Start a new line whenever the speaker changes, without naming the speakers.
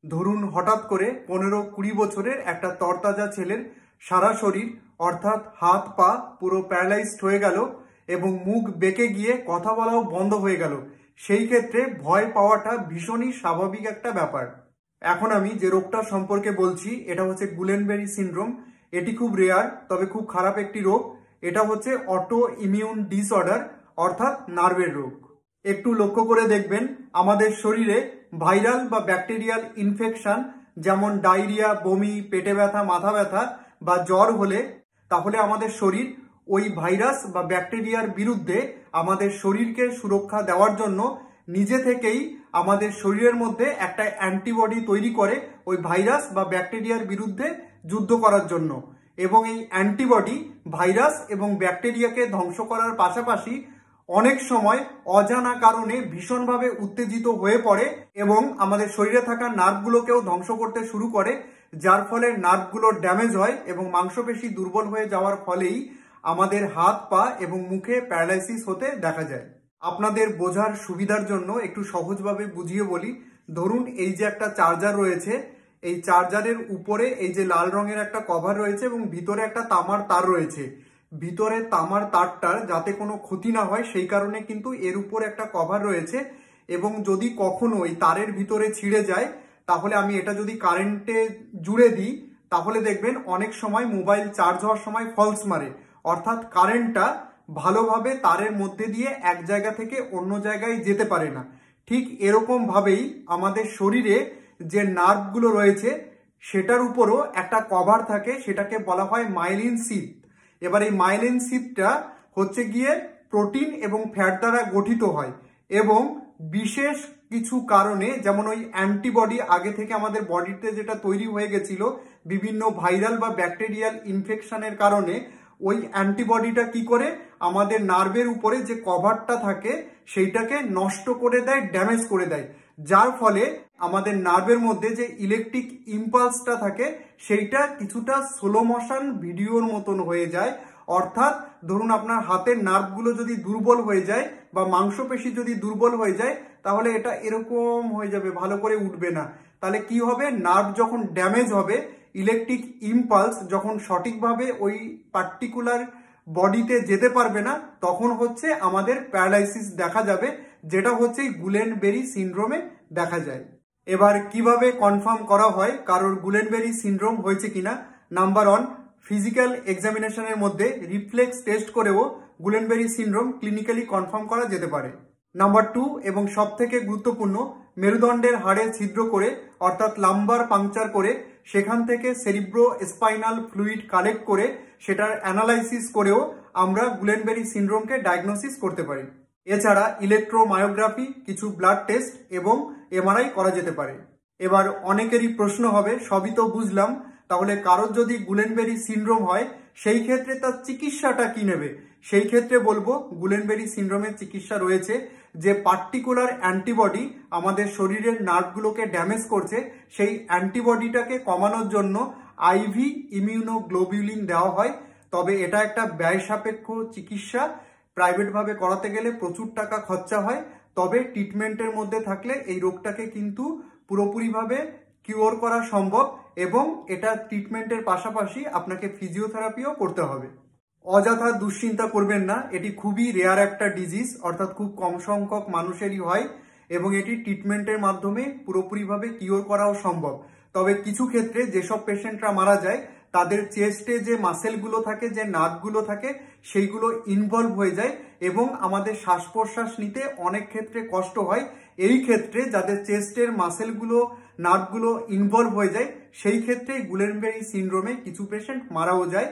ধরুন হঠাৎ করে 15-20 বছরের একটা তরতাজা ছেলের সারা শরীর অর্থাৎ হাত পা পুরো প্যারালাইজড হয়ে গেল এবং মুখ বেঁকে গিয়ে কথা বলাও বন্ধ হয়ে গেল। সেই ক্ষেত্রে ভয় পাওয়াটা ভীষণই স্বাভাবিক একটা ব্যাপার। এখন আমি যে রোগটা সম্পর্কে বলছি এটা হচ্ছে গুলেনবেরি সিনড্রোম। এটি খুব রেয়ার, তবে খুব খারাপ একটি রোগ। এটা হচ্ছে অটো ইমিউন ডিসঅর্ডার অর্থাৎ নার্ভের রোগ। একটু লক্ষ্য করে দেখবেন আমাদের শরীরে ভাইরাল বা ব্যাকটেরিয়াল ইনফেকশন যেমন ডায়রিয়া, বমি, পেটে ব্যথা, মাথা ব্যথা বা জ্বর হলে তাহলে আমাদের শরীর ওই ভাইরাস বা ব্যাকটেরিয়ার বিরুদ্ধে আমাদের শরীরকে সুরক্ষা দেওয়ার জন্য নিজে থেকেই আমাদের শরীরের মধ্যে একটা অ্যান্টিবডি তৈরি করে ওই ভাইরাস বা ব্যাকটেরিয়ার বিরুদ্ধে যুদ্ধ করার জন্য। এবং এই অ্যান্টিবডি ভাইরাস এবং ব্যাকটেরিয়াকে ধ্বংস করার পাশাপাশি অনেক সময় অজানা কারণে ভীষণভাবে উত্তেজিত হয়ে পড়ে এবং আমাদের শরীরে থাকা নার্ভগুলোকেও ধ্বংস করতে শুরু করে, যার ফলে নার্ভগুলো ড্যামেজ হয় এবং মাংসপেশি দুর্বল হয়ে যাওয়ার ফলেই আমাদের হাত পা এবং মুখে প্যারালাইসিস হতে দেখা যায়। আপনাদের বোঝার সুবিধার জন্য একটু সহজভাবে বুঝিয়ে বলি। ধরুন এই যে একটা চার্জার রয়েছে, এই চার্জারের উপরে এই যে লাল রঙের একটা কভার রয়েছে এবং ভিতরে একটা তামার তার রয়েছে। ভিতরে তামার তারটার যাতে কোনো ক্ষতি না হয় সেই কারণে কিন্তু এর উপর একটা কভার রয়েছে। এবং যদি কখনো এই তারের ভিতরে ছিঁড়ে যায় তাহলে আমি এটা যদি কারেন্টে জুড়ে দিই তাহলে দেখবেন অনেক সময় মোবাইল চার্জ হওয়ার সময় ফলস মারে, অর্থাৎ কারেন্টটা ভালোভাবে তারের মধ্যে দিয়ে এক জায়গা থেকে অন্য জায়গায় যেতে পারে না। ঠিক এরকম ভাবেই আমাদের শরীরে যে নার্ভগুলো রয়েছে সেটার উপরও একটা কভার থাকে, সেটাকে বলা হয় মাইলিন সিথ। এবার এই মাইলিন সিথটা হচ্ছে গিয়ে প্রোটিন এবং ফ্যাট দ্বারা গঠিত হয় এবং বিশেষ কিছু কারণে যেমন ওই অ্যান্টিবডি আগে থেকে আমাদের বডিতে যেটা তৈরি হয়ে গেছিল বিভিন্ন ভাইরাল বা ব্যাকটেরিয়াল ইনফেকশনের কারণে, ওই অ্যান্টিবডিটা কি করে আমাদের নার্ভের উপরে যে কভারটা থাকে সেইটাকে নষ্ট করে দেয়, ড্যামেজ করে দেয়, যার ফলে আমাদের নার্ভের মধ্যে যে ইলেকট্রিক ইম্পালসটা থাকে সেইটা কিছুটা স্লো মোশন ভিডিওর মতন হয়ে যায়। অর্থাৎ ধরুন আপনার হাতের নার্ভগুলো যদি দুর্বল হয়ে যায় বা মাংসপেশি যদি দুর্বল হয়ে যায় তাহলে এটা এরকম হয়ে যাবে, ভালো করে উঠবে না। তাহলে কি হবে, নার্ভ যখন ড্যামেজ হবে, ইলেকট্রিক ইম্পালস যখন সঠিকভাবে ওই পার্টিকুলার বডিতে যেতে পারবে না, তখন হচ্ছে আমাদের প্যারালাইসিস দেখা যাবে, যেটা হচ্ছে গুলেনবেরি সিনড্রোমে দেখা যায়। এবার কিভাবে কনফার্ম করা হয় কারোর গুলেনবেরি সিনড্রোম হয়েছে কিনা? নাম্বার 1, ফিজিক্যাল এক্সামিনেশনের মধ্যে রিফ্লেক্স টেস্ট করেও গুলেনবেরি সিনড্রোম ক্লিনিক্যালি কনফার্ম করা যেতে পারে। নাম্বার 2 এবং সব থেকে গুরুত্বপূর্ণ, মেরুদণ্ডের হাড়ে ছিদ্র করে অর্থাৎ লাম্বার পাংচার করে সেখান থেকে সেরিব্রো স্পাইনাল ফ্লুইড কালেক্ট করে সেটার অ্যানালাইসিস করেও আমরা গুলেনবেরি সিনড্রোমকে ডায়াগনোসিস করতে পারি। এছাড়া ইলেকট্রোমায়োগ্রাফি, কিছু ব্লাড টেস্ট এবং এমআরআই করা যেতে পারে। এবার অনেকেরই প্রশ্ন হবে, সবই তো বুঝলাম, তাহলে কারোর যদি গুলেনবেরি সিনড্রোম হয় সেই ক্ষেত্রে তার চিকিৎসাটা কি নেবে? সেই ক্ষেত্রে বলবো গুলেনবেরি সিনড্রোমের চিকিৎসা রয়েছে। যে পার্টিকুলার অ্যান্টিবডি আমাদের শরীরের নার্ভগুলোকে ড্যামেজ করছে সেই অ্যান্টিবডিটাকে কমানোর জন্য আইভি ইমিউনোগ্লোবিউলিন দেওয়া হয়। তবে এটা একটা ব্যয় সাপেক্ষ চিকিৎসা, প্রাইভেটভাবে করাতে গেলে প্রচুর টাকা খরচা হয়। তবে ট্রিটমেন্টের মধ্যে থাকলে এই রোগটাকে কিন্তু পুরোপুরিভাবে কিওর করা সম্ভব এবং এটা ট্রিটমেন্টের পাশাপাশি আপনাকে ফিজিওথেরাপিও করতে হবে। অযথা দুশ্চিন্তা করবেন না, এটি খুবই রেয়ার একটা ডিজিজ, অর্থাৎ খুব কম সংখ্যক মানুষেরই হয় এবং এটি ট্রিটমেন্টের মাধ্যমে পুরোপুরিভাবে কিওর করাও সম্ভব। তবে কিছু ক্ষেত্রে যেসব পেশেন্টরা মারা যায় তাদের চেস্টে যে মাসেলগুলো থাকে, যে নার্ভগুলো থাকে সেইগুলো ইনভলভ হয়ে যায় এবং আমাদের শ্বাস প্রশ্বাস নিতে অনেক ক্ষেত্রে কষ্ট হয়। এই ক্ষেত্রে যাদের চেস্টের মাসেলগুলো, নার্ভগুলো ইনভলভ হয়ে যায় সেই ক্ষেত্রে গুলেনবেরি সিনড্রোমে কিছু পেশেন্ট মারাও যায়।